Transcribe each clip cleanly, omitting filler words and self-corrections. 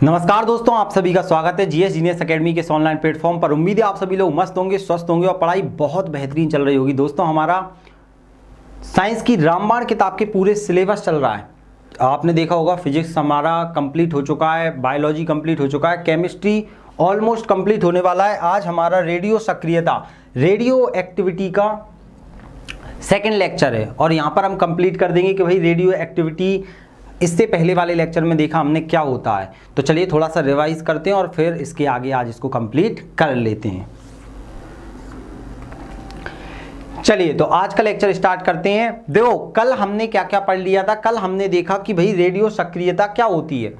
नमस्कार दोस्तों, आप सभी का स्वागत है जीएस जीनियस एकेडमी के ऑनलाइन प्लेटफॉर्म पर। उम्मीद है आप सभी लोग मस्त होंगे, स्वस्थ होंगे और पढ़ाई बहुत बेहतरीन चल रही होगी। दोस्तों, हमारा साइंस की रामबाण किताब के पूरे सिलेबस चल रहा है। आपने देखा होगा फिजिक्स हमारा कंप्लीट हो चुका है, बायोलॉजी कंप्लीट हो चुका है, केमिस्ट्री ऑलमोस्ट कंप्लीट होने वाला है। आज हमारा रेडियो सक्रियता, रेडियो एक्टिविटी का सेकेंड लेक्चर है और यहाँ पर हम कंप्लीट कर देंगे कि भाई रेडियो एक्टिविटी इससे पहले वाले लेक्चर में देखा हमने क्या होता है। तो चलिए थोड़ा सा रिवाइज करते हैं और फिर इसके आगे आज इसको कंप्लीट कर लेते हैं। चलिए तो आज का लेक्चर स्टार्ट करते हैं। देखो कल हमने क्या क्या पढ़ लिया था। कल हमने देखा कि भाई रेडियो सक्रियता क्या होती है।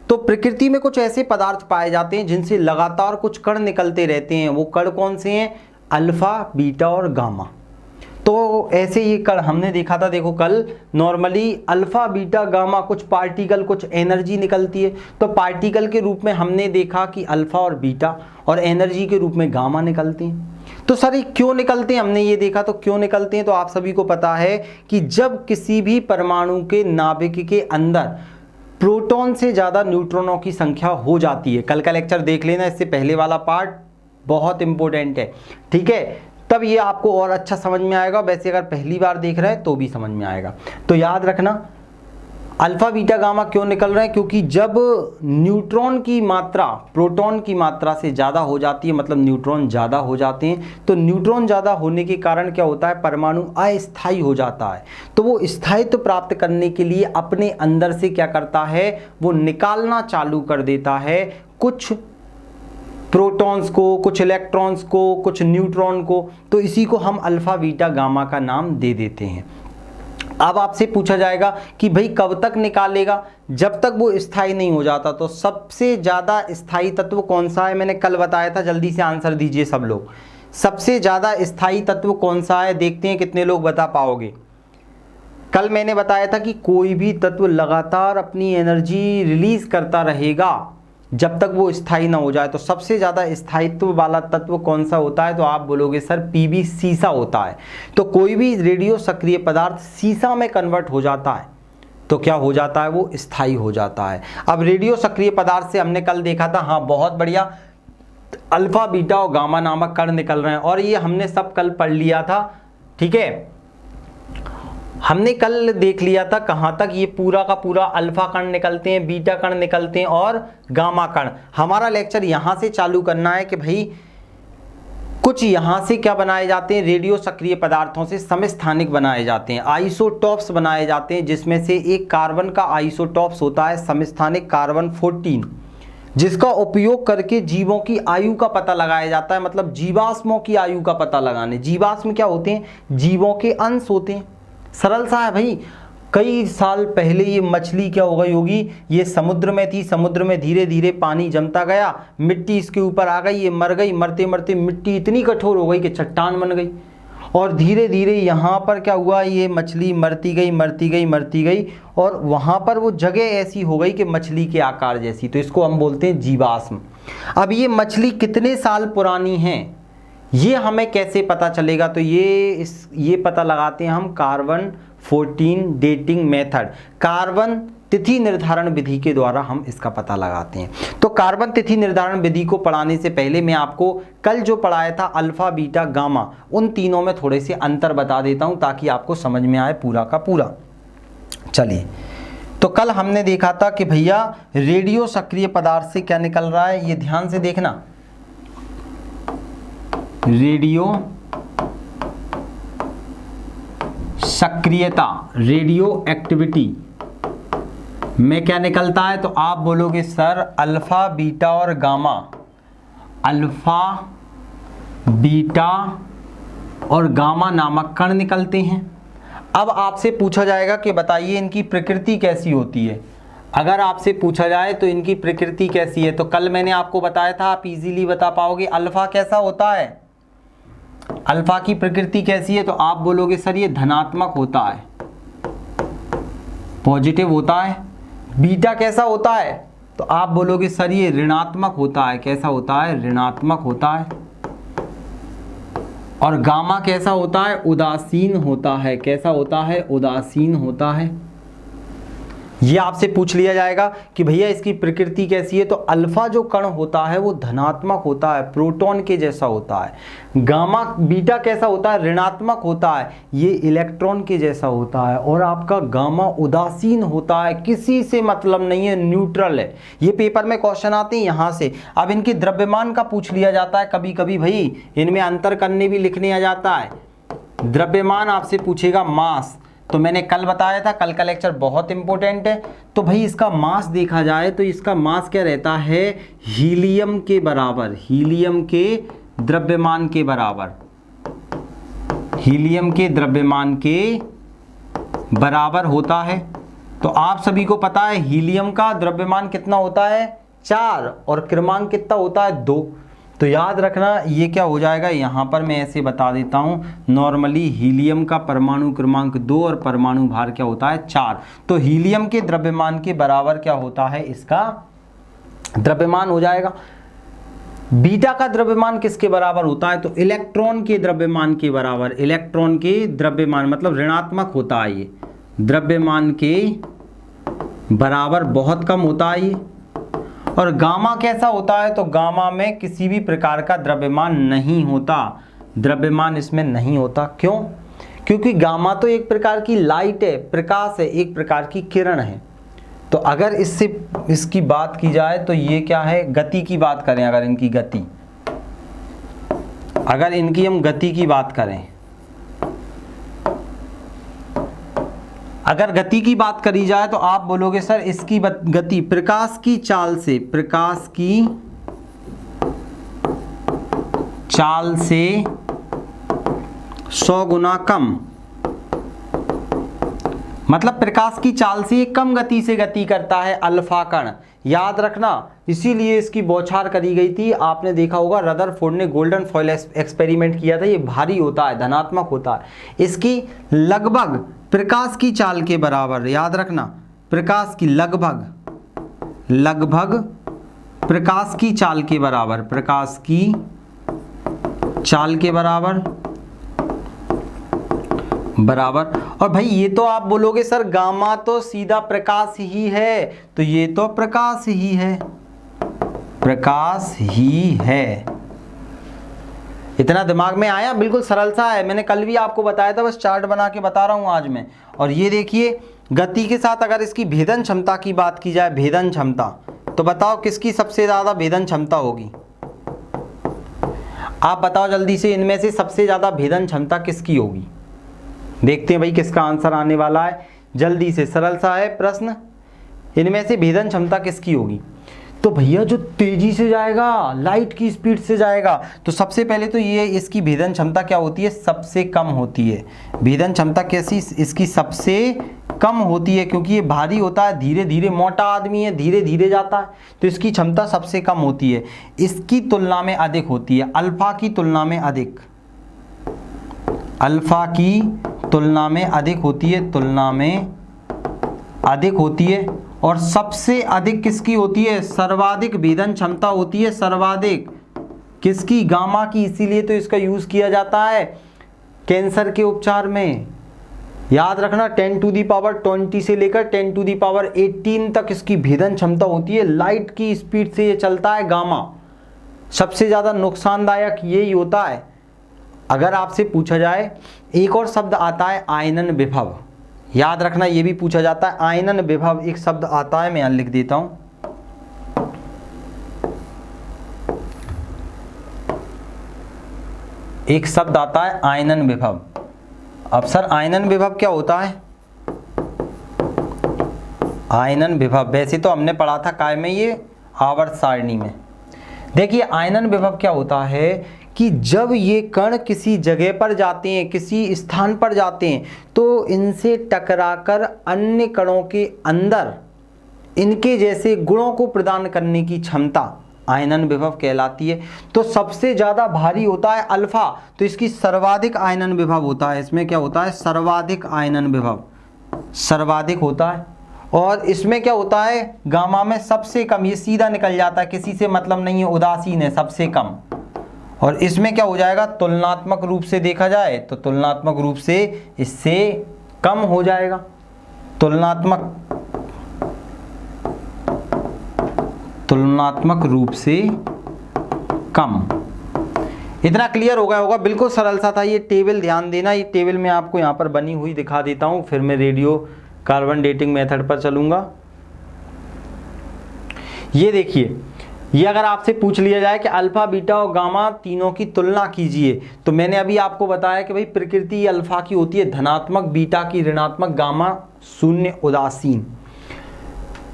तो प्रकृति में कुछ ऐसे पदार्थ पाए जाते हैं जिनसे लगातार कुछ कण निकलते रहते हैं। वो कण कौन से हैं? अल्फा, बीटा और गामा। तो ऐसे ही कल हमने देखा था। देखो कल नॉर्मली अल्फा, बीटा, गामा कुछ पार्टिकल, कुछ एनर्जी निकलती है। तो पार्टिकल के रूप में हमने देखा कि अल्फा और बीटा, और एनर्जी के रूप में गामा निकलते हैं। तो सर ये क्यों निकलते हैं, हमने ये देखा। तो क्यों निकलते हैं तो आप सभी को पता है कि जब किसी भी परमाणु के नाभिक के अंदर प्रोटॉन से ज़्यादा न्यूट्रॉनों की संख्या हो जाती है। कल का लेक्चर देख लेना, इससे पहले वाला पार्ट बहुत इंपॉर्टेंट है, ठीक है। तब ये आपको और अच्छा समझ में आएगा। वैसे अगर पहली बार देख रहे हैं तो भी समझ में आएगा। तो याद रखना अल्फा, बीटा, गामा क्यों निकल रहे हैं? क्योंकि जब न्यूट्रॉन की मात्रा प्रोटॉन की मात्रा से ज़्यादा हो जाती है, मतलब न्यूट्रॉन ज़्यादा हो जाते हैं, तो न्यूट्रॉन ज़्यादा होने के कारण क्या होता है? परमाणु अस्थायी हो जाता है। तो वो स्थायित्व प्राप्त करने के लिए अपने अंदर से क्या करता है? वो निकालना चालू कर देता है कुछ प्रोटॉन्स को, कुछ इलेक्ट्रॉन्स को, कुछ न्यूट्रॉन को। तो इसी को हम अल्फा, बीटा, गामा का नाम दे देते हैं। अब आपसे पूछा जाएगा कि भाई कब तक निकालेगा? जब तक वो स्थायी नहीं हो जाता। तो सबसे ज़्यादा स्थायी तत्व कौन सा है? मैंने कल बताया था, जल्दी से आंसर दीजिए सब लोग। सबसे ज़्यादा स्थायी तत्व कौन सा है? देखते हैं कितने लोग बता पाओगे। कल मैंने बताया था कि कोई भी तत्व लगातार अपनी एनर्जी रिलीज करता रहेगा जब तक वो स्थायी ना हो जाए। तो सबसे ज़्यादा स्थायित्व वाला तत्व कौन सा होता है? तो आप बोलोगे सर पीबी, सीसा होता है। तो कोई भी रेडियो सक्रिय पदार्थ सीसा में कन्वर्ट हो जाता है तो क्या हो जाता है? वो स्थायी हो जाता है। अब रेडियो सक्रिय पदार्थ से हमने कल देखा था, हाँ बहुत बढ़िया, अल्फा, बीटा और गामा नामक कण निकल रहे हैं और ये हमने सब कल पढ़ लिया था, ठीक है। हमने कल देख लिया था कहाँ तक? ये पूरा का पूरा अल्फा कण निकलते हैं, बीटा कण निकलते हैं और गामा कण। हमारा लेक्चर यहाँ से चालू करना है कि भाई कुछ यहाँ से क्या बनाए जाते हैं? रेडियो सक्रिय पदार्थों से समस्थानिक बनाए जाते हैं, आइसोटॉप्स बनाए जाते हैं, जिसमें से एक कार्बन का आइसोटॉप्स होता है समस्थानिक कार्बन 14, जिसका उपयोग करके जीवों की आयु का पता लगाया जाता है। मतलब जीवाश्मों की आयु का पता लगाने। जीवाश्म क्या होते हैं? जीवों के अंश होते हैं। सरल सा है भाई। कई साल पहले ये मछली क्या हो गई होगी? ये समुद्र में थी, समुद्र में धीरे धीरे पानी जमता गया, मिट्टी इसके ऊपर आ गई, ये मर गई। मरते मरते मिट्टी इतनी कठोर हो गई कि चट्टान बन गई। और धीरे धीरे यहाँ पर क्या हुआ? ये मछली मरती गई, मरती गई, मरती गई और वहाँ पर वो जगह ऐसी हो गई कि मछली के आकार जैसी। तो इसको हम बोलते हैं जीवाश्म। अब ये मछली कितने साल पुरानी है ये हमें कैसे पता चलेगा? तो ये पता लगाते हैं हम कार्बन 14 डेटिंग मेथड, कार्बन तिथि निर्धारण विधि के द्वारा हम इसका पता लगाते हैं। तो कार्बन तिथि निर्धारण विधि को पढ़ाने से पहले मैं आपको कल जो पढ़ाया था अल्फा, बीटा, गामा, उन तीनों में थोड़े से अंतर बता देता हूं ताकि आपको समझ में आए पूरा का पूरा। चलिए तो कल हमने देखा था कि भैया रेडियो सक्रिय पदार्थ से क्या निकल रहा है, ये ध्यान से देखना। रेडियो सक्रियता, रेडियो एक्टिविटी में क्या निकलता है? तो आप बोलोगे सर अल्फा, बीटा और गामा, अल्फा, बीटा और गामा नामक कण निकलते हैं। अब आपसे पूछा जाएगा कि बताइए इनकी प्रकृति कैसी होती है। अगर आपसे पूछा जाए तो इनकी प्रकृति कैसी है, तो कल मैंने आपको बताया था, आप इजीली बता पाओगे। अल्फा कैसा होता है? अल्फा की प्रकृति कैसी है? तो आप बोलोगे सर ये धनात्मक होता है, पॉजिटिव होता है। बीटा कैसा होता है? तो आप बोलोगे सर ये ऋणात्मक होता है। कैसा होता है? ऋणात्मक होता है। और गामा कैसा होता है? उदासीन होता है। कैसा होता है? उदासीन होता है। ये आपसे पूछ लिया जाएगा कि भैया इसकी प्रकृति कैसी है, तो अल्फा जो कण होता है वो धनात्मक होता है, प्रोटॉन के जैसा होता है। गामा बीटा कैसा होता है, ऋणात्मक होता है, ये इलेक्ट्रॉन के जैसा होता है। और आपका गामा उदासीन होता है, किसी से मतलब नहीं है, न्यूट्रल है। ये पेपर में क्वेश्चन आते हैं यहाँ से। अब इनके द्रव्यमान का पूछ लिया जाता है कभी कभी, भाई इनमें अंतर करने भी लिखने आ जाता है। द्रव्यमान आपसे पूछेगा मास, तो मैंने कल बताया था, कल का लेक्चर बहुत इंपॉर्टेंट है। तो भाई इसका मास देखा जाए तो इसका मास क्या रहता है, हीलियम के बराबर, हीलियम के द्रव्यमान के बराबर, हीलियम के द्रव्यमान के बराबर होता है। तो आप सभी को पता है हीलियम का द्रव्यमान कितना होता है, 4, और क्रमांक कितना होता है, 2। तो याद रखना ये क्या हो जाएगा, यहाँ पर मैं ऐसे बता देता हूँ, नॉर्मली हीलियम का परमाणु क्रमांक 2 और परमाणु भार क्या होता है, 4। तो हीलियम के द्रव्यमान के बराबर क्या होता है, इसका द्रव्यमान हो जाएगा। बीटा का द्रव्यमान किसके बराबर होता है, तो इलेक्ट्रॉन के द्रव्यमान के बराबर, इलेक्ट्रॉन के द्रव्यमान मतलब ऋणात्मक होता है, ये द्रव्यमान के बराबर बहुत कम होता है ये। और गामा कैसा होता है, तो गामा में किसी भी प्रकार का द्रव्यमान नहीं होता, द्रव्यमान इसमें नहीं होता। क्यों, क्योंकि गामा तो एक प्रकार की लाइट है, प्रकाश है, एक प्रकार की किरण है। तो अगर इसकी बात की जाए तो ये क्या है, गति की बात करें, अगर इनकी गति, अगर इनकी हम गति की बात करें, अगर गति की बात करी जाए तो आप बोलोगे सर इसकी गति प्रकाश की चाल से, प्रकाश की चाल से 100 गुना कम, मतलब प्रकाश की चाल से कम गति से गति करता है अल्फा कण। याद रखना, इसीलिए इसकी बौछार करी गई थी। आपने देखा होगा रदरफोर्ड ने गोल्डन फॉयल एक्सपेरिमेंट किया था। ये भारी होता है, धनात्मक होता है। इसकी लगभग प्रकाश की चाल के बराबर, याद रखना, प्रकाश की लगभग प्रकाश की चाल के बराबर, प्रकाश की चाल के बराबर। और भाई ये तो आप बोलोगे सर गामा तो सीधा प्रकाश ही है, तो ये तो प्रकाश ही है, प्रकाश ही है। इतना दिमाग में आया, बिल्कुल सरल सा है। मैंने कल भी आपको बताया था, बस चार्ट बना के बता रहा हूं आज मैं। और ये देखिए गति के साथ अगर इसकी भेदन क्षमता की बात की जाए, भेदन क्षमता, तो बताओ किसकी सबसे ज्यादा भेदन क्षमता होगी, आप बताओ जल्दी से, इनमें से सबसे ज्यादा भेदन क्षमता किसकी होगी। देखते हैं भाई किसका आंसर आने वाला है, जल्दी से, सरल सा है प्रश्न। इनमें से भेदन क्षमता किसकी होगी, तो भैया जो तेजी से जाएगा, लाइट की स्पीड से जाएगा। तो सबसे पहले तो ये इसकी भेदन क्षमता क्या होती है, सबसे कम होती है। भेदन क्षमता कैसी, इसकी सबसे कम होती है, क्योंकि ये भारी होता है, धीरे धीरे, मोटा आदमी है, धीरे धीरे जाता है, तो इसकी क्षमता सबसे कम होती है। इसकी तुलना में अधिक होती है, अल्फा की तुलना में अधिक, अल्फा की तुलना में अधिक होती है, तुलना में अधिक होती है। और सबसे अधिक किसकी होती है, सर्वाधिक भेदन क्षमता होती है, सर्वाधिक किसकी, गामा की। इसीलिए तो इसका यूज किया जाता है कैंसर के उपचार में। याद रखना 10⁻20 से लेकर 10⁻18 तक इसकी भेदन क्षमता होती है। लाइट की स्पीड से ये चलता है गामा। सबसे ज्यादा नुकसानदायक यही होता है। अगर आपसे पूछा जाए, एक और शब्द आता है आयनन विभव, याद रखना ये भी पूछा जाता है। आयनन विभव एक शब्द आता है, मैं यहां लिख देता हूं। एक शब्द आता है आयनन विभव। अब सर आयनन विभव क्या होता है, आयनन विभव वैसे तो हमने पढ़ा था काय में, ये आवर्त सारणी में। देखिए आयनन विभव क्या होता है कि जब ये कण किसी जगह पर जाते हैं, किसी स्थान पर जाते हैं, तो इनसे टकराकर अन्य कणों के अंदर इनके जैसे गुणों को प्रदान करने की क्षमता आयनन विभव कहलाती है। तो सबसे ज्यादा भारी होता है अल्फा, तो इसकी सर्वाधिक आयनन विभव होता है। इसमें क्या होता है, सर्वाधिक आयनन विभव, सर्वाधिक होता है। और इसमें क्या होता है, गामा में सबसे कम, ये सीधा निकल जाता है, किसी से मतलब नहीं है, उदासीन है, सबसे कम। और इसमें क्या हो जाएगा, तुलनात्मक रूप से देखा जाए तो तुलनात्मक रूप से इससे कम हो जाएगा, तुलनात्मक तुलनात्मक रूप से कम। इतना क्लियर हो गया होगा, बिल्कुल सरल सा था ये टेबल, ध्यान देना। ये टेबल मैं आपको यहाँ पर बनी हुई दिखा देता हूँ, फिर मैं रेडियो कार्बन डेटिंग मेथड पर चलूँगा। ये देखिए, ये अगर आपसे पूछ लिया जाए कि अल्फा बीटा और गामा तीनों की तुलना कीजिए, तो मैंने अभी आपको बताया कि भाई प्रकृति अल्फा की होती है धनात्मक, बीटा की ऋणात्मक, गामा शून्य उदासीन।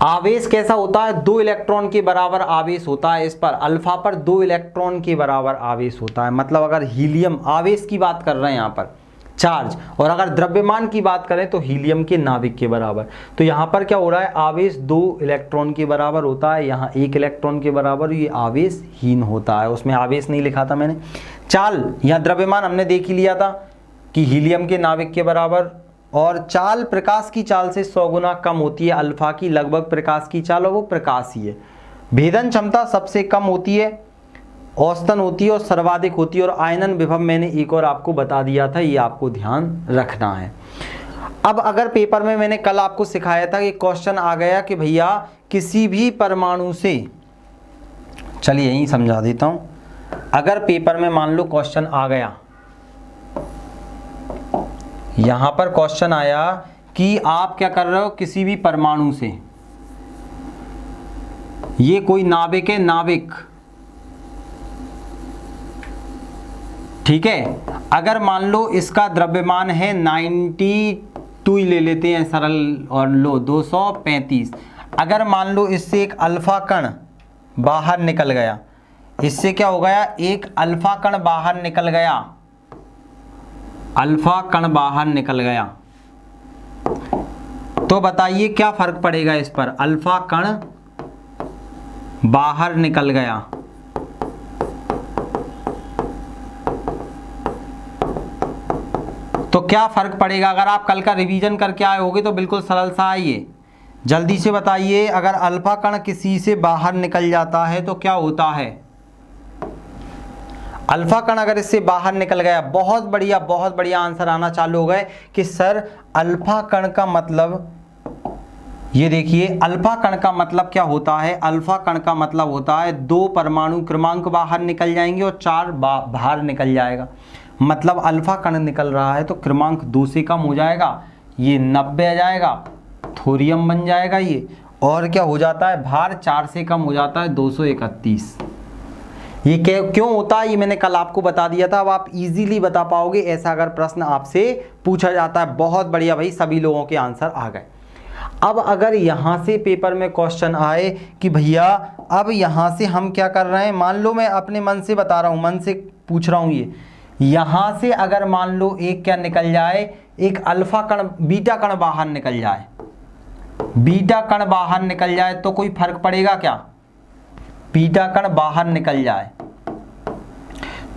आवेश कैसा होता है, 2 इलेक्ट्रॉन के बराबर आवेश होता है। इस पर अल्फा पर 2 इलेक्ट्रॉन के बराबर आवेश होता है। मतलब अगर हीलियम, आवेश की बात कर रहे हैं यहाँ पर, चार्ज, और अगर द्रव्यमान की बात करें तो हीलियम के नाभिक के बराबर। तो यहाँ पर क्या हो रहा है, आवेश 2 इलेक्ट्रॉन के बराबर होता है, यहाँ 1 इलेक्ट्रॉन के बराबर, ये आवेशहीन होता है। उसमें आवेश नहीं लिखा था मैंने। चाल, यहाँ द्रव्यमान हमने देख ही लिया था कि हीलियम के नाभिक के बराबर, और चाल प्रकाश की चाल से 100 गुना कम होती है अल्फा की, लगभग प्रकाश की चाल, और वो प्रकाश ही है। भेदन क्षमता सबसे कम होती है, औसतन होती है और सर्वाधिक होती है। और आयनन विभव मैंने एक और आपको बता दिया था, ये आपको ध्यान रखना है। अब अगर पेपर में मैंने कल आपको सिखाया था कि क्वेश्चन आ गया कि भैया किसी भी परमाणु से, चलिए यहीं समझा देता हूं। अगर पेपर में मान लो क्वेश्चन आ गया, यहां पर क्वेश्चन आया कि आप क्या कर रहे हो, किसी भी परमाणु से, ये कोई नाभिक है, नाभिक, ठीक है। अगर मान लो इसका द्रव्यमान है 92 ले लेते हैं सरल, और लो 235। अगर मान लो इससे एक अल्फा कण बाहर निकल गया, इससे क्या हो गया, एक अल्फा कण बाहर निकल गया, अल्फा कण बाहर निकल गया, तो बताइए क्या फर्क पड़ेगा इस पर। अल्फा कण बाहर निकल गया, तो क्या फर्क पड़ेगा। अगर आप कल का रिवीजन करके आए होगे तो बिल्कुल सरल सा आइए, जल्दी से बताइए। अगर अल्फा कण किसी से बाहर निकल जाता है तो क्या होता है, अल्फा कण अगर इससे बाहर निकल गया, बहुत बढ़िया, बहुत बढ़िया आंसर आना चालू हो गए कि सर अल्फा कण का मतलब, ये देखिए अल्फा कण का मतलब क्या होता है। अल्फा कण का मतलब होता है 2 परमाणु क्रमांक बाहर निकल जाएंगे और 4 बाहर निकल जाएगा। मतलब अल्फा कण निकल रहा है तो क्रमांक 2 से कम हो जाएगा, ये 90 आ जाएगा, थोरियम बन जाएगा ये। और क्या हो जाता है, भार 4 से कम हो जाता है, 231। ये क्यों होता है, ये मैंने कल आपको बता दिया था। अब आप इजीली बता पाओगे ऐसा अगर प्रश्न आपसे पूछा जाता है। बहुत बढ़िया भाई, सभी लोगों के आंसर आ गए। अब अगर यहाँ से पेपर में क्वेश्चन आए कि भैया अब यहाँ से हम क्या कर रहे हैं, मान लो मैं अपने मन से बता रहा हूँ, मन से पूछ रहा हूँ, ये यहाँ से अगर मान लो एक क्या निकल जाए, एक अल्फा कण, बीटा कण बाहर निकल जाए, बीटा कण बाहर निकल जाए तो कोई फर्क पड़ेगा क्या, बीटा कण बाहर निकल जाए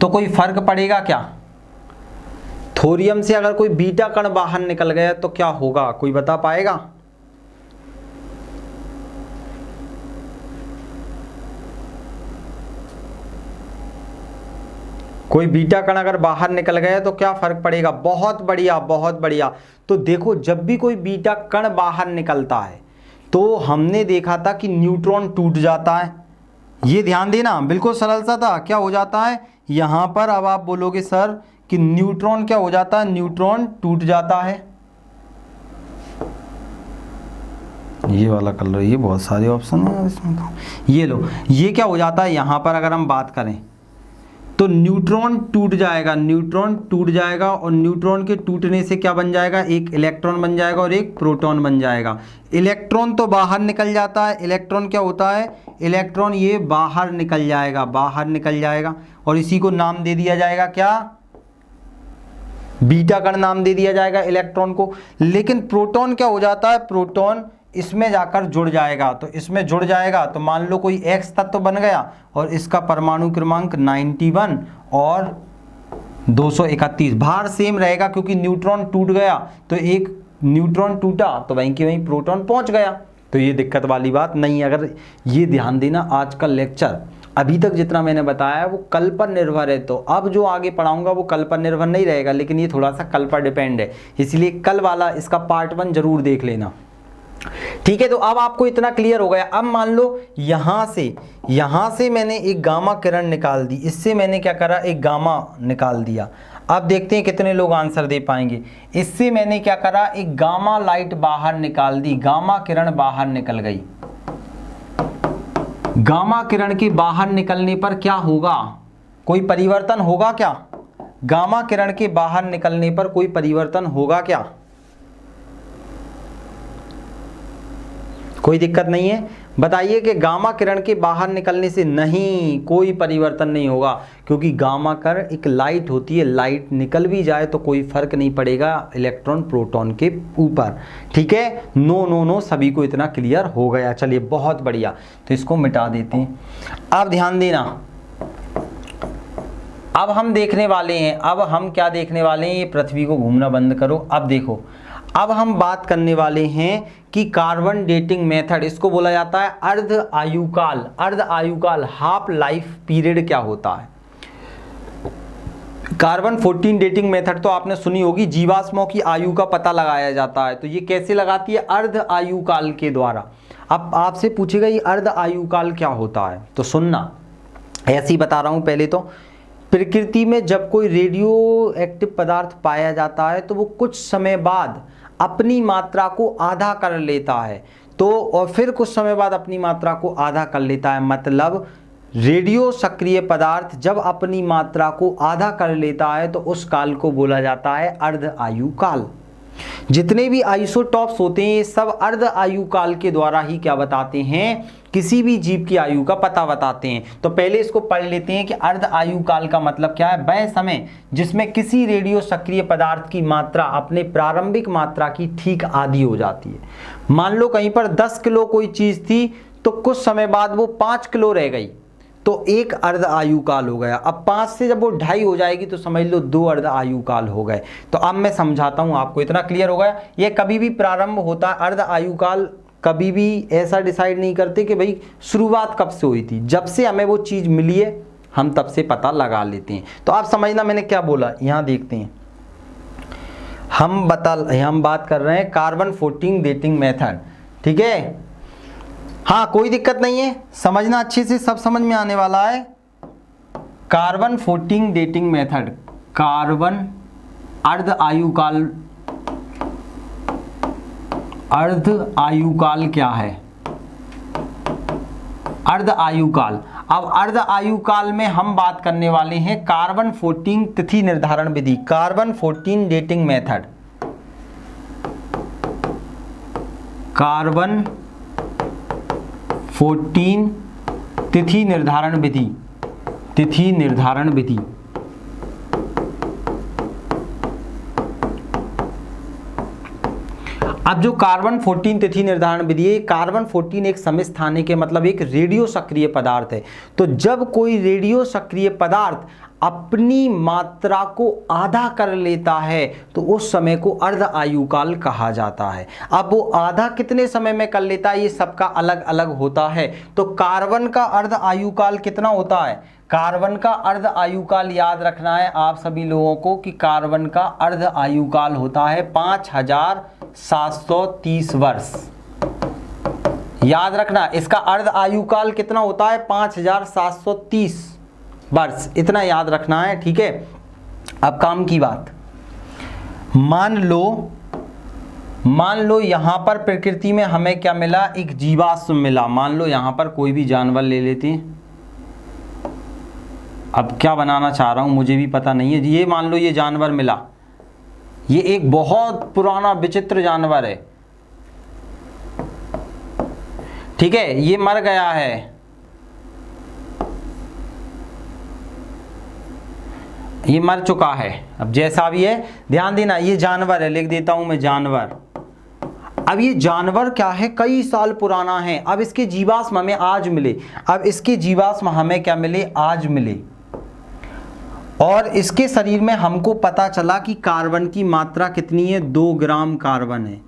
तो कोई फर्क पड़ेगा क्या। थोरियम से अगर कोई बीटा कण बाहर निकल गया तो क्या होगा, कोई बता पाएगा। कोई बीटा कण अगर बाहर निकल गया तो क्या फर्क पड़ेगा। बहुत बढ़िया, बहुत बढ़िया। तो देखो जब भी कोई बीटा कण बाहर निकलता है तो हमने देखा था कि न्यूट्रॉन टूट जाता है, ये ध्यान देना, बिल्कुल सरल सा था। क्या हो जाता है यहाँ पर, अब आप बोलोगे सर कि न्यूट्रॉन क्या हो जाता है, न्यूट्रॉन टूट जाता है। ये वाला कलर, ये बहुत सारे ऑप्शन है इसमें, तो ये लो, ये क्या हो जाता है यहाँ पर अगर हम बात करें तो न्यूट्रॉन टूट जाएगा, न्यूट्रॉन टूट जाएगा, और न्यूट्रॉन के टूटने से क्या बन जाएगा, एक इलेक्ट्रॉन बन जाएगा और एक प्रोटॉन बन जाएगा। इलेक्ट्रॉन तो बाहर निकल जाता है, इलेक्ट्रॉन क्या होता है, इलेक्ट्रॉन ये बाहर निकल जाएगा, बाहर निकल जाएगा, और इसी को नाम दे दिया जाएगा क्या, बीटा कण नाम दे दिया जाएगा इलेक्ट्रॉन को। लेकिन प्रोटॉन क्या हो जाता है, प्रोटॉन इसमें जाकर जुड़ जाएगा, तो इसमें जुड़ जाएगा तो मान लो कोई X तत्व बन गया और इसका परमाणु क्रमांक 91 और 231, भार सेम रहेगा क्योंकि न्यूट्रॉन टूट गया, तो एक न्यूट्रॉन टूटा तो वहीं के वहीं प्रोटॉन पहुंच गया, तो ये दिक्कत वाली बात नहीं। अगर ये ध्यान देना, आज का लेक्चर अभी तक जितना मैंने बताया वो कल पर निर्भर है, तो अब जो आगे पढ़ाऊंगा वो कल पर निर्भर नहीं रहेगा, लेकिन ये थोड़ा सा कल पर डिपेंड है, इसलिए कल वाला इसका पार्ट 1 जरूर देख लेना। ठीक है, तो अब आपको इतना क्लियर हो गया। अब मान लो यहां से मैंने एक गामा किरण निकाल दी, इससे मैंने क्या करा, एक गामा निकाल दिया। अब देखते हैं कितने लोग आंसर दे पाएंगे। इससे मैंने क्या करा, एक गामा लाइट बाहर निकाल दी, गामा किरण बाहर निकल गई। गामा किरण के बाहर निकलने पर क्या होगा, कोई परिवर्तन होगा क्या? गामा किरण के बाहर निकलने पर कोई परिवर्तन होगा क्या? कोई दिक्कत नहीं है, बताइए कि गामा किरण के बाहर निकलने से नहीं, कोई परिवर्तन नहीं होगा, क्योंकि गामा किरण एक लाइट होती है, लाइट निकल भी जाए तो कोई फर्क नहीं पड़ेगा इलेक्ट्रॉन प्रोटॉन के ऊपर। ठीक है, नो नो नो, सभी को इतना क्लियर हो गया। चलिए बहुत बढ़िया, तो इसको मिटा देते हैं। अब ध्यान देना, अब हम देखने वाले हैं, अब हम क्या देखने वाले हैं, ये पृथ्वी को घूमना बंद करो। अब देखो, अब हम बात करने वाले हैं कि कार्बन डेटिंग मेथड, इसको बोला जाता है अर्ध आयुकाल। अर्ध आयुकाल, हाफ लाइफ पीरियड क्या होता है? कार्बन 14 डेटिंग मेथड तो आपने सुनी होगी, जीवाश्मों की आयु का पता लगाया जाता है। तो ये कैसे लगाती है? अर्ध आयुकाल के द्वारा। अब आपसे पूछेगा ये अर्ध आयुकाल क्या होता है, तो सुनना, ऐसे ही बता रहा हूं। पहले तो प्रकृति में जब कोई रेडियो एक्टिव पदार्थ पाया जाता है तो वो कुछ समय बाद अपनी मात्रा को आधा कर लेता है, तो और फिर कुछ समय बाद अपनी मात्रा को आधा कर लेता है। मतलब रेडियो सक्रिय पदार्थ जब अपनी मात्रा को आधा कर लेता है तो उस काल को बोला जाता है अर्ध आयु काल। जितने भी आइसोटॉप्स होते हैं ये सब अर्ध आयु काल के द्वारा ही क्या बताते हैं, किसी भी जीव की आयु का पता बताते हैं। तो पहले इसको पढ़ लेते हैं कि अर्ध आयु काल का मतलब क्या है। वह समय जिसमें किसी रेडियो सक्रिय पदार्थ की मात्रा अपने प्रारंभिक मात्रा की ठीक आधी हो जाती है। मान लो कहीं पर 10 किलो कोई चीज थी तो कुछ समय बाद वो 5 किलो रह गई, तो एक अर्ध आयु काल हो गया। अब 5 से जब वो 2.5 हो जाएगी तो समझ लो 2 अर्ध आयु काल हो गए। तो अब मैं समझाता हूं आपको, इतना क्लियर हो गया। ये कभी भी प्रारंभ होता है, अर्ध आयु काल कभी भी ऐसा डिसाइड नहीं करते कि भाई शुरुआत कब से हुई थी, जब से हमें वो चीज मिली है हम तब से पता लगा लेते हैं। तो आप समझना मैंने क्या बोला, यहां देखते हैं। हम बात कर रहे हैं कार्बन 14 डेटिंग मेथड, ठीक है। हाँ कोई दिक्कत नहीं है, समझना अच्छे से, सब समझ में आने वाला है। कार्बन 14 डेटिंग मेथड, कार्बन अर्ध आयुकाल, अर्ध आयुकाल क्या है? अर्ध आयुकाल। अब अर्ध आयुकाल में हम बात करने वाले हैं कार्बन 14 तिथि निर्धारण विधि, कार्बन 14 डेटिंग मेथड, कार्बन 14 तिथि निर्धारण विधि, तिथि निर्धारण विधि। अब जो कार्बन 14 तिथि निर्धारण विधि है, कार्बन 14 एक समस्थानिक के मतलब एक रेडियो सक्रिय पदार्थ है। तो जब कोई रेडियो सक्रिय पदार्थ अपनी मात्रा को आधा कर लेता है तो उस समय को अर्ध आयुकाल कहा जाता है। अब वो आधा कितने समय में कर लेता है ये सबका अलग अलग होता है। तो कार्बन का अर्ध आयुकाल कितना होता है? कार्बन का अर्ध आयुकाल याद रखना है आप सभी लोगों को कि कार्बन का अर्ध आयुकाल होता है 5730 वर्ष। याद रखना, इसका अर्ध आयुकाल कितना होता है? 5730 वर्ष, इतना याद रखना है, ठीक है। अब काम की बात, मान लो यहां पर प्रकृति में हमें क्या मिला? एक जीवाश्म मिला। मान लो यहां पर कोई भी जानवर ले लेते हैं। अब क्या बनाना चाह रहा हूं मुझे भी पता नहीं है। ये मान लो ये जानवर मिला, ये एक बहुत पुराना विचित्र जानवर है, ठीक है। ये मर गया है, ये मर चुका है। अब जैसा भी है ध्यान देना, ये जानवर है, लिख देता हूं मैं जानवर। अब ये जानवर क्या है? कई साल पुराना है। अब इसके जीवाश्म हमें आज मिले, अब इसके जीवाश्म हमें क्या मिले? आज मिले। और इसके शरीर में हमको पता चला कि कार्बन की मात्रा कितनी है? 2 ग्राम कार्बन है।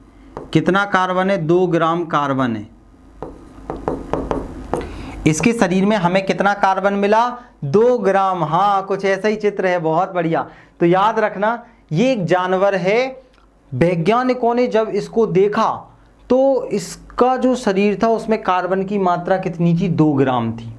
कितना कार्बन है? 2 ग्राम कार्बन है। इसके शरीर में हमें कितना कार्बन मिला? 2 ग्राम। हाँ कुछ ऐसा ही चित्र है, बहुत बढ़िया। तो याद रखना ये एक जानवर है। वैज्ञानिकों ने जब इसको देखा तो इसका जो शरीर था उसमें कार्बन की मात्रा कितनी थी? 2 ग्राम थी।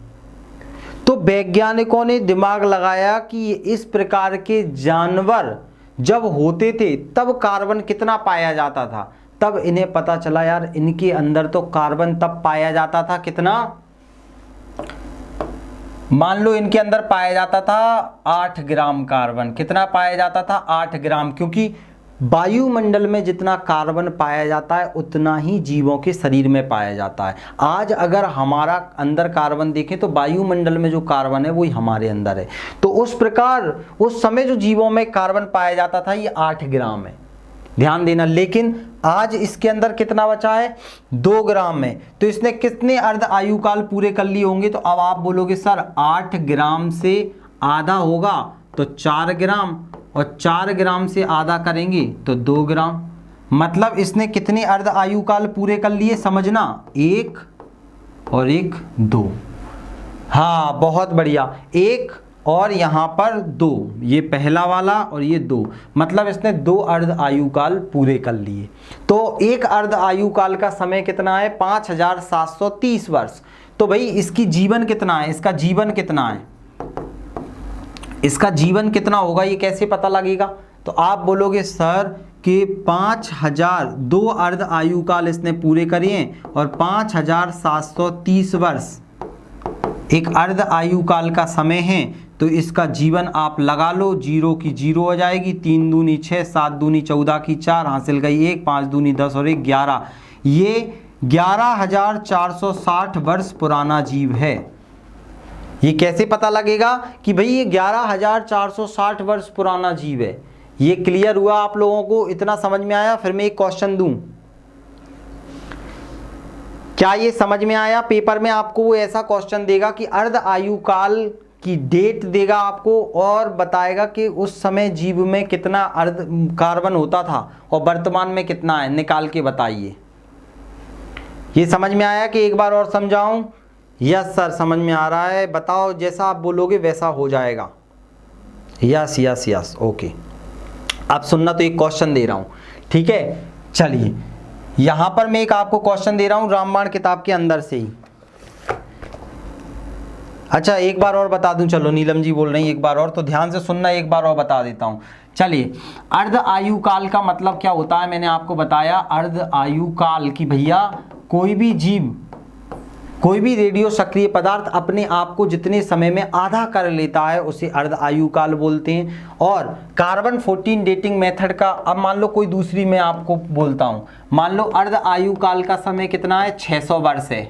तो वैज्ञानिकों ने दिमाग लगाया कि इस प्रकार के जानवर जब होते थे तब कार्बन कितना पाया जाता था। तब इन्हें पता चला यार इनके अंदर तो कार्बन तब पाया जाता था कितना, मान लो इनके अंदर पाया जाता था 8 ग्राम कार्बन। कितना पाया जाता था? 8 ग्राम। क्योंकि वायुमंडल में जितना कार्बन पाया जाता है उतना ही जीवों के शरीर में पाया जाता है। आज अगर हमारा अंदर कार्बन देखें तो वायुमंडल में जो कार्बन है वही हमारे अंदर है। तो उस प्रकार उस समय जो जीवों में कार्बन पाया जाता था ये 8 ग्राम है, ध्यान देना। लेकिन आज इसके अंदर कितना बचा है? 2 ग्राम में। तो इसने कितने अर्ध आयुकाल पूरे कर लिए होंगे? तो अब आप बोलोगे सर 8 ग्राम से आधा होगा तो 4 ग्राम, और 4 ग्राम से आधा करेंगे तो 2 ग्राम। मतलब इसने कितने अर्ध आयुकाल पूरे कर लिए? समझना, 1 और 1 2। हाँ बहुत बढ़िया, 1 और यहाँ पर 2, ये पहला वाला और ये 2, मतलब इसने 2 अर्ध आयुकाल पूरे कर लिए। तो एक अर्ध आयुकाल का समय कितना है? 5730 वर्ष। तो भाई इसकी जीवन कितना है? इसका जीवन कितना है? इसका जीवन कितना होगा ये कैसे पता लगेगा? तो आप बोलोगे सर कि 5000 2 अर्ध आयुकाल इसने पूरे करे और 5730 वर्ष एक अर्ध आयुकाल का समय है। तो इसका जीवन आप लगा लो, 0 की 0 हो जाएगी, 3 दूनी 6, 7 दूनी 14 की 4, हासिल गई 1, 5 दूनी 10 और 1 11। ये 11460 वर्ष पुराना जीव है। ये कैसे पता लगेगा कि भाई ये 11460 वर्ष पुराना जीव है? ये क्लियर हुआ आप लोगों को? इतना समझ में आया? फिर मैं एक क्वेश्चन दूं, क्या ये समझ में आया? पेपर में आपको वो ऐसा क्वेश्चन देगा कि अर्ध आयुकाल की डेट देगा आपको और बताएगा कि उस समय जीव में कितना अर्ध कार्बन होता था और वर्तमान में कितना है, निकाल के बताइए। ये समझ में आया कि एक बार और समझाऊं? यस सर समझ में आ रहा है, बताओ। जैसा आप बोलोगे वैसा हो जाएगा। Yes yes yes okay. आप सुनना, तो एक क्वेश्चन दे रहा हूं, ठीक है? चलिए यहां पर मैं एक आपको क्वेश्चन दे रहा हूं रामबाण किताब के अंदर से ही। अच्छा एक बार और बता दूं, चलो नीलम जी बोल रही हैं एक बार और, तो ध्यान से सुनना, एक बार और बता देता हूं। चलिए अर्ध आयुकाल का मतलब क्या होता है? मैंने आपको बताया अर्ध आयुकाल की भैया कोई भी जीव, कोई भी रेडियो सक्रिय पदार्थ अपने आप को जितने समय में आधा कर लेता है उसे अर्ध आयुकाल बोलते हैं। और कार्बन 14 डेटिंग मेथड का, अब मान लो कोई दूसरी मैं आपको बोलता हूं, मान लो अर्ध आयुकाल का समय कितना है? 600 वर्ष है,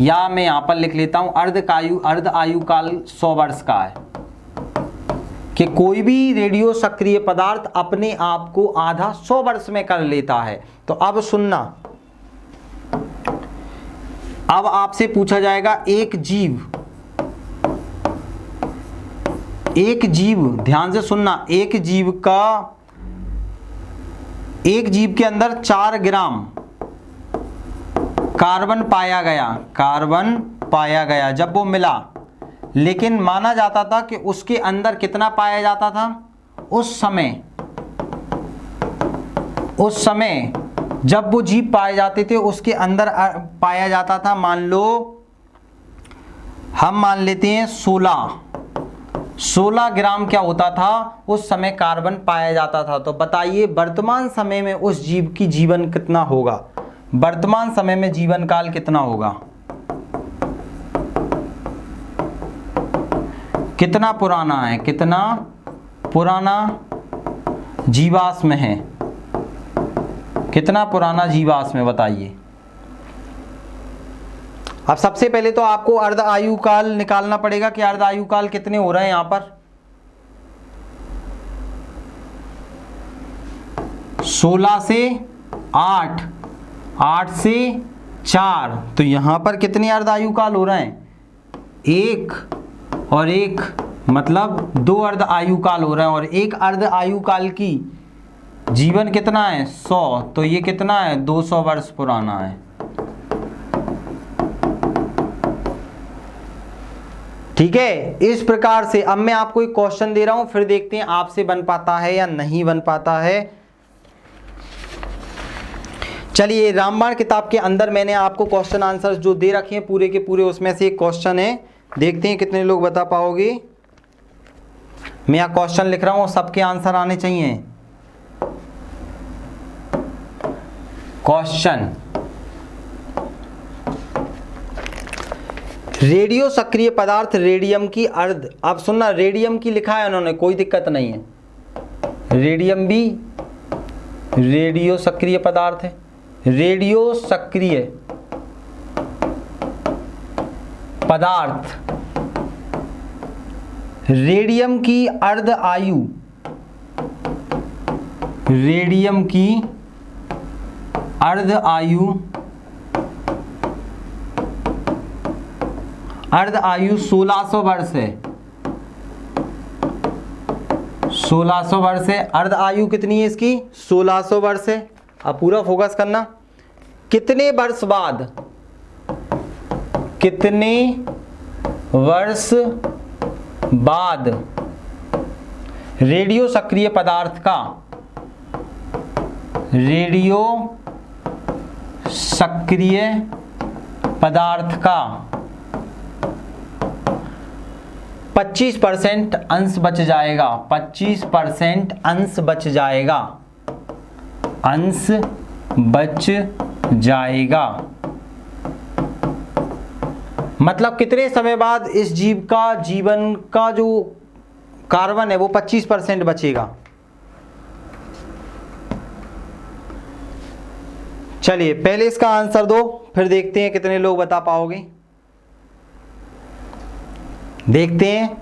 या मैं यहां पर लिख लेता हूं अर्ध आयुकाल 100 वर्ष का है, कि कोई भी रेडियो सक्रिय पदार्थ अपने आप को आधा 100 वर्ष में कर लेता है। तो अब सुनना, अब आपसे पूछा जाएगा एक जीव, ध्यान से सुनना, एक जीव के अंदर 4 ग्राम कार्बन पाया गया जब वो मिला, लेकिन माना जाता था कि उसके अंदर कितना पाया जाता था? उस समय जब वो जीव पाए जाते थे उसके अंदर पाया जाता था, मान लो हम मान लेते हैं 16 ग्राम क्या होता था उस समय कार्बन पाया जाता था। तो बताइए वर्तमान समय में उस जीव की जीवन कितना होगा? वर्तमान समय में जीवन काल कितना होगा? कितना पुराना है? कितना पुराना जीवाश्म है? कितना पुराना जीवाश्म है बताइए। अब सबसे पहले तो आपको अर्ध आयुकाल निकालना पड़ेगा कि अर्ध आयुकाल कितने हो रहे हैं यहां पर। 16 से 8, 8 से 4, तो यहां पर कितने अर्ध आयुकाल हो रहे हैं? 1 और 1, मतलब 2 अर्ध आयुकाल हो रहे हैं। और एक अर्ध आयुकाल की जीवन कितना है? 100, तो ये कितना है? 200 वर्ष पुराना है। ठीक है, इस प्रकार से अब मैं आपको एक क्वेश्चन दे रहा हूं, फिर देखते हैं आपसे बन पाता है या नहीं बन पाता है। चलिए, रामबाण किताब के अंदर मैंने आपको क्वेश्चन आंसर्स जो दे रखे हैं पूरे के पूरे, उसमें से एक क्वेश्चन है, देखते हैं कितने लोग बता पाओगे। मैं यहाँ क्वेश्चन लिख रहा हूँ, सबके आंसर आने चाहिए। क्वेश्चन, रेडियो सक्रिय पदार्थ रेडियम की अर्ध, अब सुनना, रेडियम की लिखा है उन्होंने, कोई दिक्कत नहीं है, रेडियम भी रेडियो सक्रिय पदार्थ है। रेडियो सक्रिय पदार्थ, रेडियम की अर्ध आयु, रेडियम की अर्ध आयु, अर्ध आयु 1600 वर्ष है। 1600 वर्ष है, अर्ध आयु कितनी है इसकी? 1600 वर्ष है। अब पूरा फोकस करना, कितने वर्ष बाद, कितने वर्ष बाद रेडियो सक्रिय पदार्थ का, रेडियो सक्रिय पदार्थ का 25% अंश बच जाएगा, 25% अंश बच जाएगा, अंश बच जाएगा। मतलब कितने समय बाद इस जीव का जीवन का जो कार्बन है वो 25% बचेगा। चलिए पहले इसका आंसर दो, फिर देखते हैं कितने लोग बता पाओगे। देखते हैं,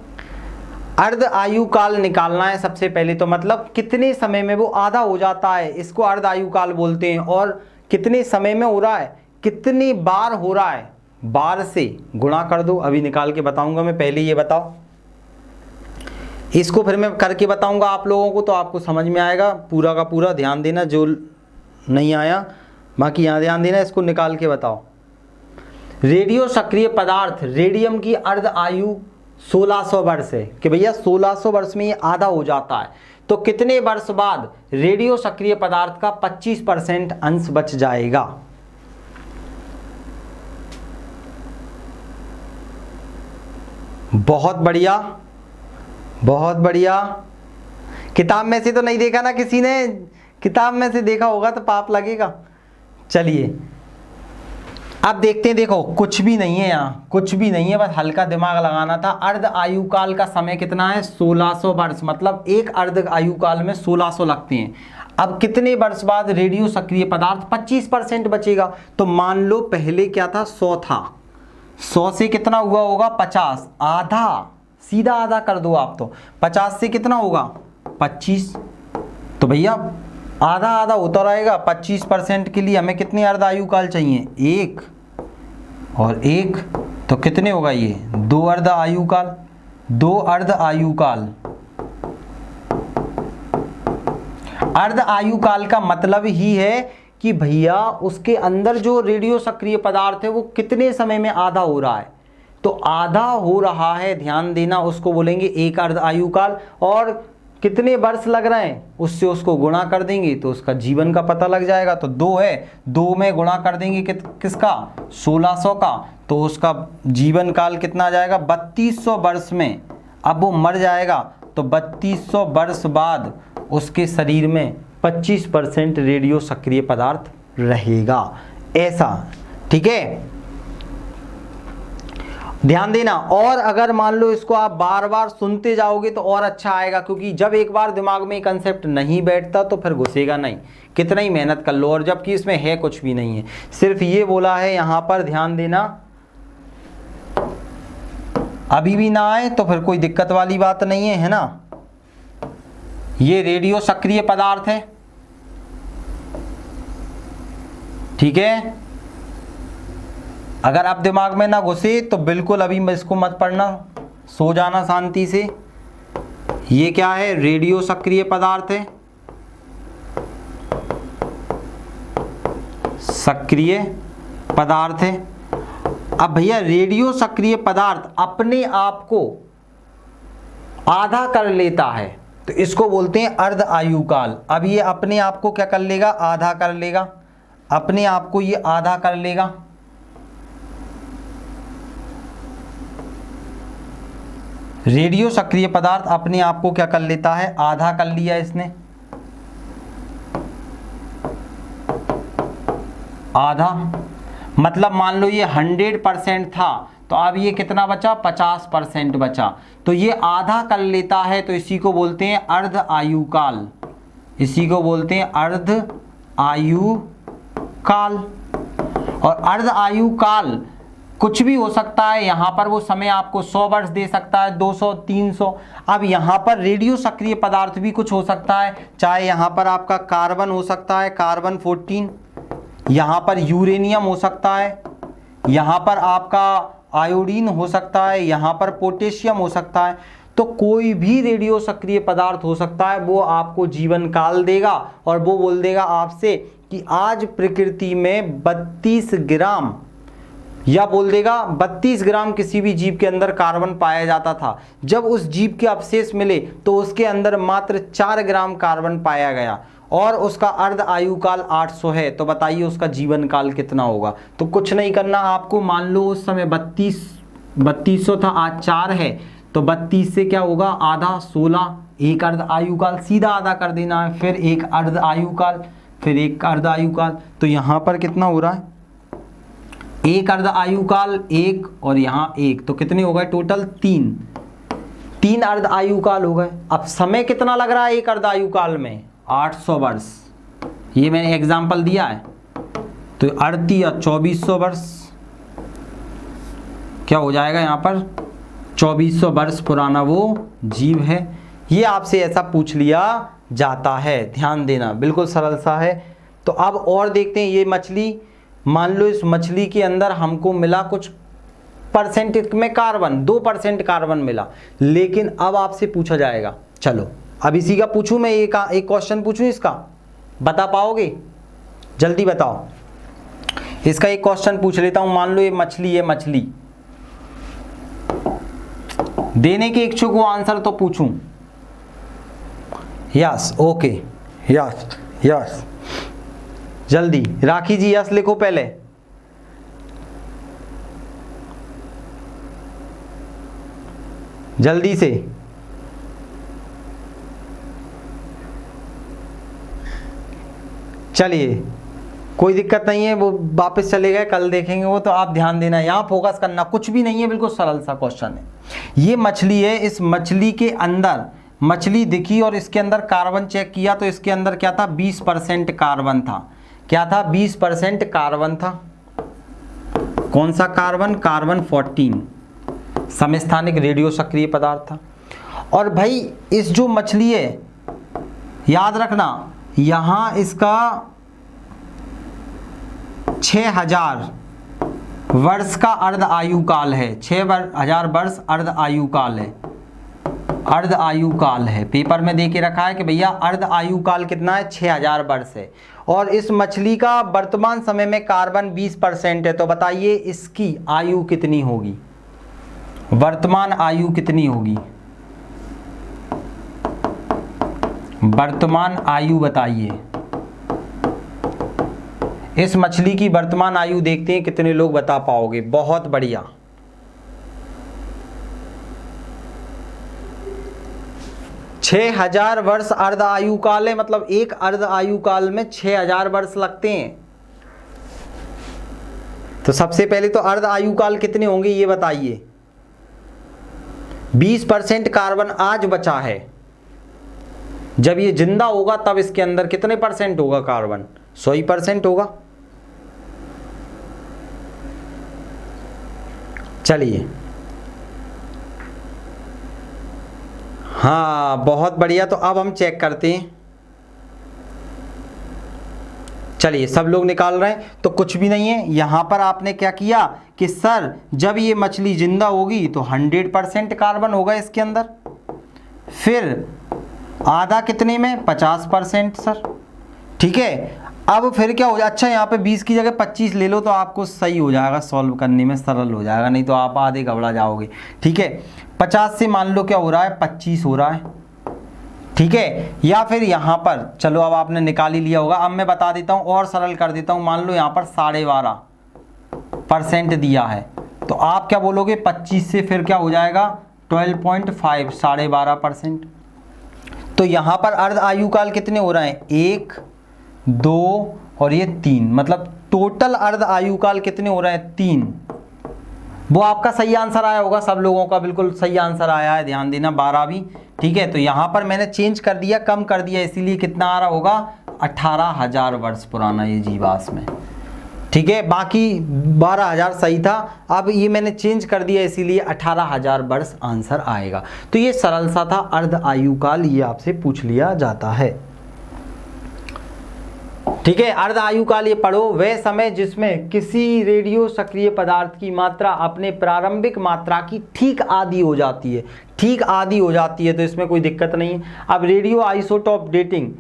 अर्ध आयु काल निकालना है सबसे पहले तो, मतलब कितने समय में वो आधा हो जाता है, इसको अर्ध आयु काल बोलते हैं। और कितने समय में हो रहा है, कितनी बार हो रहा है, बार से गुणा कर दो। अभी निकाल के बताऊंगा मैं, पहले ये बताओ, इसको फिर मैं करके बताऊंगा आप लोगों को, तो आपको समझ में आएगा। पूरा का पूरा ध्यान देना, जो नहीं आया बाकी यहाँ ध्यान देना। इसको निकाल के बताओ, रेडियो सक्रिय पदार्थ रेडियम की अर्ध आयु 1600 वर्ष है कि भैया 1600 वर्ष में ये आधा हो जाता है, तो कितने वर्ष बाद रेडियो सक्रिय पदार्थ का 25% अंश बच जाएगा। बहुत बढ़िया, बहुत बढ़िया। किताब में से तो नहीं देखा ना किसी ने? किताब में से देखा होगा तो पाप लगेगा। चलिए अब देखते हैं, देखो कुछ भी नहीं है यहाँ, कुछ भी नहीं है, बस हल्का दिमाग लगाना था। अर्ध आयु काल का समय कितना है? 1600 वर्ष, मतलब एक अर्ध आयु काल में 1600 लगते हैं। अब कितने वर्ष बाद रेडियो सक्रिय पदार्थ 25% बचेगा? तो मान लो पहले क्या था, 100 था, 100 से कितना हुआ होगा? 50, आधा, सीधा आधा कर दो आप तो। 50 से कितना होगा? 25, तो भैया आधा आधा होता रहेगा। 25% के लिए हमें कितने अर्ध आयु काल चाहिए? एक और एक, तो कितने होगा ये? 2 अर्ध आयु काल, 2 अर्ध आयु काल। अर्ध आयु काल का मतलब ही है कि भैया उसके अंदर जो रेडियो सक्रिय पदार्थ है वो कितने समय में आधा हो रहा है। तो आधा हो रहा है, ध्यान देना, उसको बोलेंगे एक अर्ध आयु काल। और कितने वर्ष लग रहे हैं उससे उसको गुणा कर देंगे तो उसका जीवन का पता लग जाएगा। तो 2 है, 2 में गुणा कर देंगे किसका? 1600 का, तो उसका जीवन काल कितना आ जाएगा? 3200 वर्ष में। अब वो मर जाएगा तो 3200 वर्ष बाद उसके शरीर में 25% रेडियो सक्रिय पदार्थ रहेगा, ऐसा। ठीक है, ध्यान देना। और अगर मान लो इसको आप बार बार सुनते जाओगे तो और अच्छा आएगा, क्योंकि जब एक बार दिमाग में कंसेप्ट नहीं बैठता तो फिर घुसेगा नहीं, कितना ही मेहनत कर लो। और जबकि इसमें है कुछ भी नहीं है, सिर्फ ये बोला है यहाँ पर, ध्यान देना। अभी भी ना आए तो फिर कोई दिक्कत वाली बात नहीं है ना। ये रेडियो सक्रिय पदार्थ है, ठीक है। अगर आप दिमाग में ना घुसे तो बिल्कुल अभी इसको मत पढ़ना, सो जाना शांति से। ये क्या है? रेडियो सक्रिय पदार्थ है, सक्रिय पदार्थ है। अब भैया रेडियो सक्रिय पदार्थ अपने आप को आधा कर लेता है तो इसको बोलते हैं अर्ध आयु काल। अब ये अपने आप को क्या कर लेगा? आधा कर लेगा। अपने आप को ये आधा कर लेगा, रेडियो सक्रिय पदार्थ अपने आप को क्या कर लेता है, आधा कर लिया इसने, आधा, मतलब मान लो ये 100% था तो अब ये कितना बचा, 50% बचा, तो ये आधा कर लेता है, तो इसी को बोलते हैं अर्ध आयुकाल, इसी को बोलते हैं अर्ध आयुकाल। और अर्ध आयुकाल कुछ भी हो सकता है, यहाँ पर वो समय आपको 100 वर्ष दे सकता है, 200, 300। अब यहाँ पर रेडियो सक्रिय पदार्थ भी कुछ हो सकता है, चाहे यहाँ पर आपका कार्बन हो सकता है, कार्बन 14, यहाँ पर यूरेनियम हो सकता है, यहाँ पर आपका आयोडीन हो सकता है, यहाँ पर पोटेशियम हो सकता है। तो कोई भी रेडियो सक्रिय पदार्थ हो सकता है, वो आपको जीवन काल देगा और वो बोल देगा आपसे कि आज प्रकृति में 32 ग्राम, या बोल देगा 32 ग्राम किसी भी जीव के अंदर कार्बन पाया जाता था। जब उस जीव के अवशेष मिले तो उसके अंदर मात्र 4 ग्राम कार्बन पाया गया और उसका अर्ध आयुकाल 800 है, तो बताइए उसका जीवन काल कितना होगा। तो कुछ नहीं करना आपको, मान लो उस समय 3200 था, आज 4 है, तो 32 से क्या होगा, आधा 16, एक अर्ध आयुकाल, सीधा आधा कर देना है, फिर एक अर्ध आयुकाल, फिर एक अर्ध आयुकाल। तो यहाँ पर कितना हो रहा है, एक अर्ध आयुकाल, एक और यहाँ एक, तो कितने हो गए टोटल, 3 अर्ध आयुकाल हो गए। अब समय कितना लग रहा है एक अर्ध आयुकाल में, 800 वर्ष, ये मैंने एग्जाम्पल दिया है। तो 38 या 2400 वर्ष क्या हो जाएगा, यहाँ पर 2400 वर्ष पुराना वो जीव है। ये आपसे ऐसा पूछ लिया जाता है, ध्यान देना, बिल्कुल सरल सा है। तो अब और देखते हैं, ये मछली, मान लो इस मछली के अंदर हमको मिला कुछ परसेंट में कार्बन, 2% कार्बन मिला, लेकिन अब आपसे पूछा जाएगा, चलो अब इसी का पूछूं मैं, एक क्वेश्चन पूछूं इसका, बता पाओगे, जल्दी बताओ। इसका एक क्वेश्चन पूछ लेता हूं, मान लो ये मछली है, मछली देने के इच्छुक हो आंसर तो पूछूं, यस, ओके, यस यस, जल्दी राखी जी यस लिखो पहले, जल्दी से। चलिए कोई दिक्कत नहीं है, वो वापस चले गए, कल देखेंगे वो, तो आप ध्यान देना, यहाँ फोकस करना, कुछ भी नहीं है, बिल्कुल सरल सा क्वेश्चन है। ये मछली है, इस मछली के अंदर मछली दिखी और इसके अंदर कार्बन चेक किया तो इसके अंदर क्या था, 20% कार्बन था। क्या था, 20% कार्बन था। कौन सा कार्बन, कार्बन 14, समस्थानिक रेडियो सक्रिय पदार्थ था। और भाई इस जो मछली है, याद रखना, यहाँ इसका 6000 वर्ष का अर्ध आयुकाल है, 6000 वर्ष अर्ध आयुकाल है, अर्ध आयुकाल है। पेपर में दे के रखा है कि भैया अर्ध आयुकाल कितना है, 6000 वर्ष है। और इस मछली का वर्तमान समय में कार्बन 20% है, तो बताइए इसकी आयु कितनी होगी, वर्तमान आयु कितनी होगी, वर्तमान आयु बताइए। इस मछली की वर्तमान आयु देखते हैं कितने लोग बता पाओगे। बहुत बढ़िया, छह 6000 वर्ष अर्ध आयुकाल है, मतलब एक अर्ध आयुकाल में 6000 वर्ष लगते हैं। तो सबसे पहले तो अर्ध आयुकाल कितने होंगे ये बताइए। 20% कार्बन आज बचा है, जब ये जिंदा होगा तब इसके अंदर कितने परसेंट होगा कार्बन, 100% होगा। चलिए, हाँ बहुत बढ़िया। तो अब हम चेक करते हैं, चलिए सब लोग निकाल रहे हैं, तो कुछ भी नहीं है। यहाँ पर आपने क्या किया कि सर जब ये मछली जिंदा होगी तो 100% कार्बन होगा इसके अंदर, फिर आधा कितने में, 50% सर, ठीक है। अब फिर क्या हो जाए, अच्छा यहाँ पे 20 की जगह 25 ले लो तो आपको सही हो जाएगा, सॉल्व करने में सरल हो जाएगा, नहीं तो आप आधे घबरा जाओगे, ठीक है। 50 से मान लो क्या हो रहा है, 25 हो रहा है, ठीक है। या फिर यहाँ पर चलो अब आपने निकाल ही लिया होगा, अब मैं बता देता हूँ और सरल कर देता हूँ। मान लो यहाँ पर 12.5% दिया है, तो आप क्या बोलोगे 25 से फिर क्या हो जाएगा 12.5, 12.5%। तो यहाँ पर अर्ध आयुकाल कितने हो रहे हैं 1, 2 और ये 3, मतलब टोटल अर्ध आयुकाल कितने हो रहे हैं 3। वो आपका सही आंसर आया होगा, सब लोगों का बिल्कुल सही आंसर आया है, ध्यान देना 12 भी। ठीक है, तो यहाँ पर मैंने चेंज कर दिया, कम कर दिया, इसीलिए कितना आ रहा होगा 18,000 वर्ष पुराना ये जीवाश्म है। ठीक है, बाकी 12,000 सही था, अब ये मैंने चेंज कर दिया इसीलिए 18,000 वर्ष आंसर आएगा। तो ये सरल सा था अर्ध आयुकाल, ये आपसे पूछ लिया जाता है। ठीक है, अर्ध आयुकाल ये पढ़ो, वह समय जिसमें किसी रेडियो सक्रिय पदार्थ की मात्रा अपने प्रारंभिक मात्रा की ठीक आधी हो जाती है। ठीक आधी हो जाती है तो इसमें कोई दिक्कत नहीं है। अब रेडियो आइसोटोप डेटिंग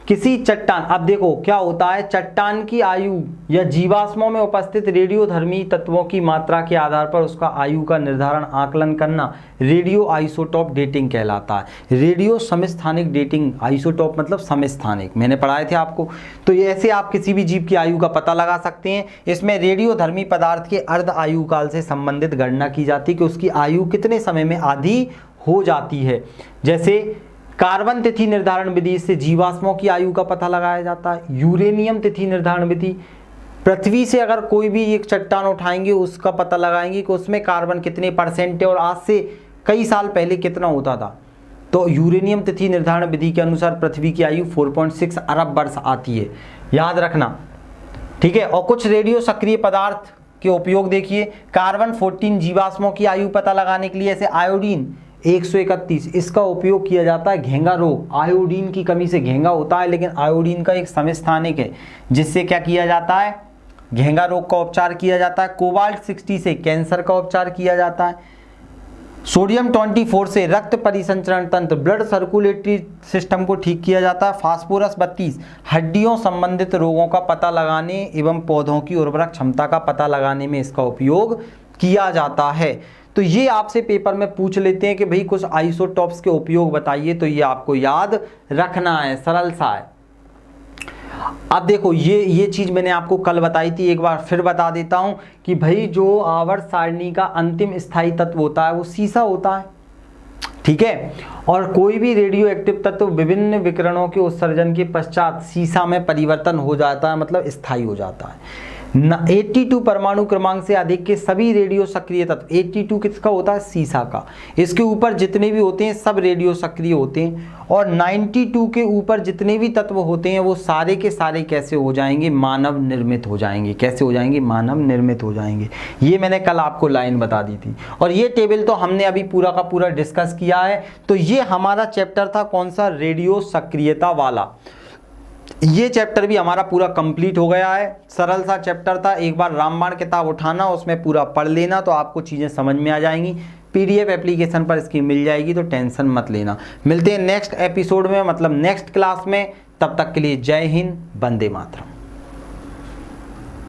किसी चट्टान, अब देखो क्या होता है, चट्टान की आयु या जीवाश्मों में उपस्थित रेडियोधर्मी तत्वों की मात्रा के आधार पर उसका आयु का निर्धारण आकलन करना रेडियो आइसोटोप डेटिंग कहलाता है। रेडियो समस्थानिक डेटिंग, आइसोटोप मतलब समस्थानिक, मैंने पढ़ाए थे आपको। तो ये ऐसे आप किसी भी जीव की आयु का पता लगा सकते हैं। इसमें रेडियोधर्मी पदार्थ के अर्ध आयु काल से संबंधित गणना की जाती है कि उसकी आयु कितने समय में आधी हो जाती है। जैसे कार्बन तिथि निर्धारण विधि से जीवाश्मों की आयु का पता लगाया जाता है। यूरेनियम तिथि निर्धारण विधि, पृथ्वी से अगर कोई भी एक चट्टान उठाएंगे उसका पता लगाएंगे कि उसमें कार्बन कितने % है और आज से कई साल पहले कितना होता था। तो यूरेनियम तिथि निर्धारण विधि के अनुसार पृथ्वी की आयु 4.6 अरब वर्ष आती है, याद रखना। ठीक है, और कुछ रेडियो सक्रिय पदार्थ के उपयोग देखिए। कार्बन 14 जीवाश्मों की आयु पता लगाने के लिए, ऐसे आयोडीन 131, इसका उपयोग किया जाता है घेंगा रोग, आयोडीन की कमी से घेंगा होता है, लेकिन आयोडीन का एक समस्थानिक है जिससे क्या किया जाता है, घेंगा रोग का उपचार किया जाता है। कोबाल्ट 60 से कैंसर का उपचार किया जाता है। सोडियम 24 से रक्त परिसंचरण तंत्र, ब्लड सर्कुलेटरी सिस्टम को ठीक किया जाता है। फास्फोरस 32 हड्डियों संबंधित रोगों का पता लगाने एवं पौधों की उर्वरक क्षमता का पता लगाने में इसका उपयोग किया जाता है। तो ये आपसे पेपर में पूछ लेते हैं कि भाई कुछ आइसोटॉप्स के उपयोग बताइए, तो ये आपको याद रखना है, सरल सा है। अब देखो ये चीज मैंने आपको कल बताई थी, एक बार फिर बता देता हूं कि भाई जो आवर्त सारणी का अंतिम स्थायी तत्व होता है वो सीसा होता है। ठीक है, और कोई भी रेडियो एक्टिव तत्व विभिन्न विकिरणों के उत्सर्जन के पश्चात सीसा में परिवर्तन हो जाता है, मतलब स्थायी हो जाता है। 82 परमाणु क्रमांक से अधिक के सभी रेडियो सक्रिय तत्व, 82 किसका होता है, सीसा का, इसके ऊपर जितने भी होते हैं सब रेडियो सक्रिय होते हैं। और 92 के ऊपर जितने भी तत्व होते हैं वो सारे के सारे कैसे हो जाएंगे, मानव निर्मित हो जाएंगे। कैसे हो जाएंगे, मानव निर्मित हो जाएंगे। ये मैंने कल आपको लाइन बता दी थी, और ये टेबल तो हमने अभी पूरा का पूरा डिस्कस किया है। तो ये हमारा चैप्टर था कौन सा, रेडियो सक्रियता वाला। ये चैप्टर भी हमारा पूरा कंप्लीट हो गया है, सरल सा चैप्टर था। एक बार रामबाण किताब उठाना, उसमें पूरा पढ़ लेना तो आपको चीज़ें समझ में आ जाएंगी। PDF एप्लीकेशन पर इसकी मिल जाएगी, तो टेंशन मत लेना। मिलते हैं नेक्स्ट एपिसोड में, मतलब नेक्स्ट क्लास में। तब तक के लिए जय हिंद, वंदे मातरम।